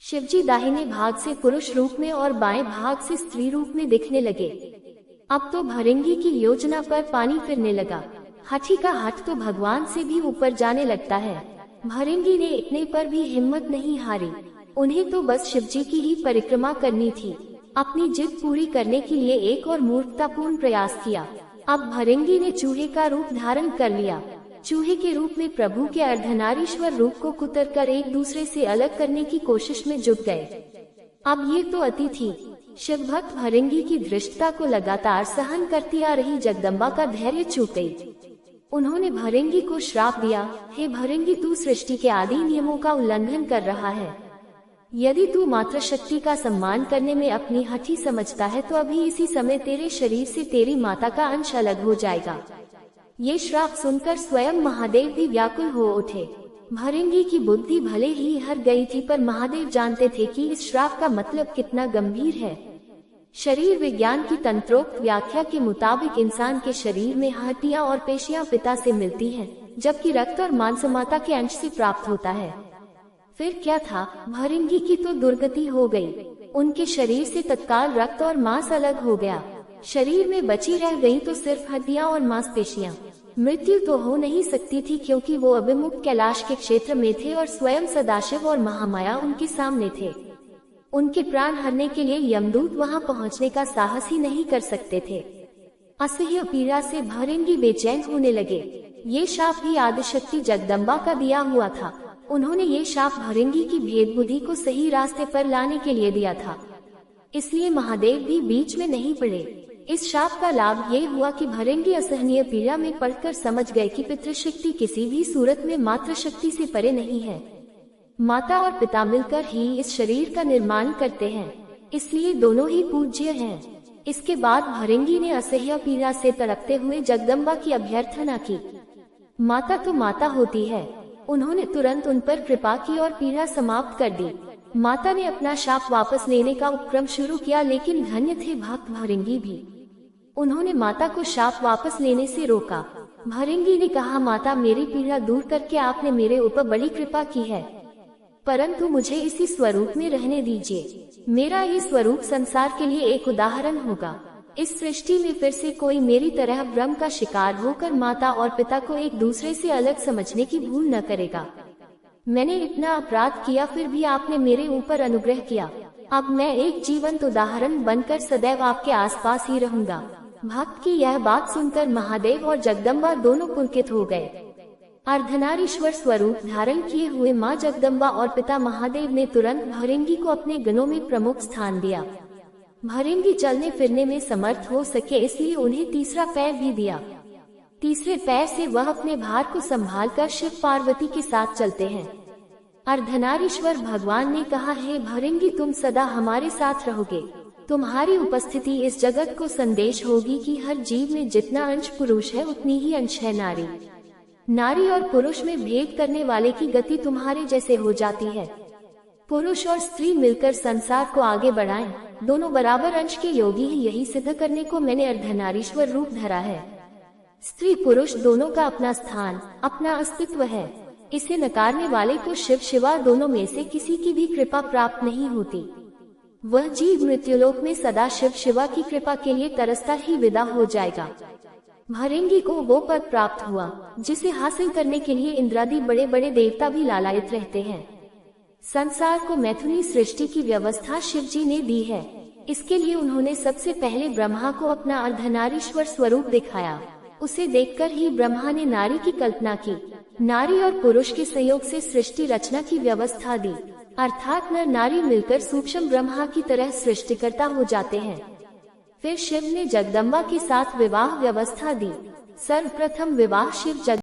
शिवजी दाहिने भाग से पुरुष रूप में और बाएं भाग से स्त्री रूप में दिखने लगे। अब तो भृंगी की योजना पर पानी फिरने लगा। हाथी का हाथ तो भगवान से भी ऊपर जाने लगता है। भृंगी ने इतने पर भी हिम्मत नहीं हारी। उन्हें तो बस शिवजी की ही परिक्रमा करनी थी। अपनी जिद पूरी करने के लिए एक और मूर्खतापूर्ण प्रयास किया। अब भृंगी ने चूहे का रूप धारण कर लिया। चूहे के रूप में प्रभु के अर्धनारीश्वर रूप को कुतर कर एक दूसरे से अलग करने की कोशिश में जुट गए। अब ये तो अति थी। शिव भक्त भृंगी की धृष्टता को लगातार सहन करती आ रही जगदम्बा का धैर्य चूक गई। उन्होंने भृंगी को श्राप दिया, हे भृंगी, तू सृष्टि के आदि नियमों का उल्लंघन कर रहा है। यदि तू मातृशक्ति का सम्मान करने में अपनी हठी समझता है तो अभी इसी समय तेरे शरीर से तेरी माता का अंश अलग हो जाएगा। ये श्राप सुनकर स्वयं महादेव भी व्याकुल हो उठे। भृंगी की बुद्धि भले ही हर गई थी, पर महादेव जानते थे कि इस श्राप का मतलब कितना गंभीर है। शरीर विज्ञान की तंत्रोक्त व्याख्या के मुताबिक इंसान के शरीर में हड्डियां और पेशियां पिता से मिलती हैं, जबकि रक्त और मांस माता के अंश से प्राप्त होता है। फिर क्या था, भृंगी की तो दुर्गति हो गई। उनके शरीर से तत्काल रक्त और मांस अलग हो गया। शरीर में बची रह गई तो सिर्फ हड्डियां और मांसपेशियां। मृत्यु तो हो नहीं सकती थी, क्योंकि वो अभिमुख कैलाश के क्षेत्र में थे और स्वयं सदाशिव और महामाया उनके सामने थे। उनके प्राण हरने के लिए यमदूत वहां पहुंचने का साहस ही नहीं कर सकते थे। असह्य पीड़ा से भृंगी बेचैन होने लगे। ये शाप भी आदिशक्ति जगदम्बा का दिया हुआ था। उन्होंने ये शाप भृंगी की भेद बुद्धि को सही रास्ते पर लाने के लिए दिया था, इसलिए महादेव भी बीच में नहीं पड़े। इस शाप का लाभ ये हुआ कि भृंगी असहनीय पीड़ा में पड़कर समझ गए कि पितृशक्ति किसी भी सूरत में मातृशक्ति से परे नहीं है। माता और पिता मिलकर ही इस शरीर का निर्माण करते हैं, इसलिए दोनों ही पूज्य हैं। इसके बाद भृंगी ने असह्य पीड़ा से तड़पते हुए जगदम्बा की अभ्यर्थना की। माता तो माता होती है। उन्होंने तुरंत उन पर कृपा की और पीड़ा समाप्त कर दी। माता ने अपना शाप वापस लेने का उपक्रम शुरू किया, लेकिन धन्य थे भक्त भृंगी भी। उन्होंने माता को शाप वापस लेने से रोका। भृंगी ने कहा, माता, मेरी पीड़ा दूर करके आपने मेरे ऊपर बड़ी कृपा की है, परंतु मुझे इसी स्वरूप में रहने दीजिए। मेरा ये स्वरूप संसार के लिए एक उदाहरण होगा। इस सृष्टि में फिर से कोई मेरी तरह भ्रम का शिकार होकर माता और पिता को एक दूसरे से अलग समझने की भूल न करेगा। मैंने इतना अपराध किया, फिर भी आपने मेरे ऊपर अनुग्रह किया। अब मैं एक जीवंत उदाहरण बनकर सदैव आपके आसपास ही रहूंगा। भक्त की यह बात सुनकर महादेव और जगदम्बा दोनों पुलकित हो गए। अर्धनारीश्वर स्वरूप धारण किए हुए माँ जगदम्बा और पिता महादेव ने तुरंत भृंगी को अपने गणों में प्रमुख स्थान दिया। भृंगी चलने फिरने में समर्थ हो सके, इसलिए उन्हें तीसरा पैर भी दिया। तीसरे पैर से वह अपने भार को संभालकर शिव पार्वती के साथ चलते हैं। अर्धनारीश्वर भगवान ने कहा, हे भृंगी, तुम सदा हमारे साथ रहोगे। तुम्हारी उपस्थिति इस जगत को संदेश होगी कि हर जीव में जितना अंश पुरुष है उतनी ही अंश है नारी। नारी और पुरुष में भेद करने वाले की गति तुम्हारे जैसे हो जाती है। पुरुष और स्त्री मिलकर संसार को आगे बढ़ाएं। दोनों बराबर अंश के योगी ही, यही सिद्ध करने को मैंने अर्धनारीश्वर रूप धरा है। स्त्री पुरुष दोनों का अपना स्थान, अपना अस्तित्व है। इसे नकारने वाले को शिव शिवा दोनों में से किसी की भी कृपा प्राप्त नहीं होती। वह जीव मृत्युलोक में सदा शिव शिवा की कृपा के लिए तरसता ही विदा हो जाएगा। भृंगी को वो पद प्राप्त हुआ जिसे हासिल करने के लिए इंद्रादि बड़े बड़े देवता भी लालायित रहते हैं। संसार को मैथुनी सृष्टि की व्यवस्था शिवजी ने दी है। इसके लिए उन्होंने सबसे पहले ब्रह्मा को अपना अर्धनारीश्वर स्वरूप दिखाया। उसे देखकर ही ब्रह्मा ने नारी की कल्पना की। नारी और पुरुष के सहयोग से सृष्टि रचना की व्यवस्था दी, अर्थात नर नारी मिलकर सूक्ष्म ब्रह्मा की तरह सृष्टिकर्ता हो जाते हैं। फिर शिव ने जगदम्बा के साथ विवाह व्यवस्था दी। सर्वप्रथम विवाह शिव जग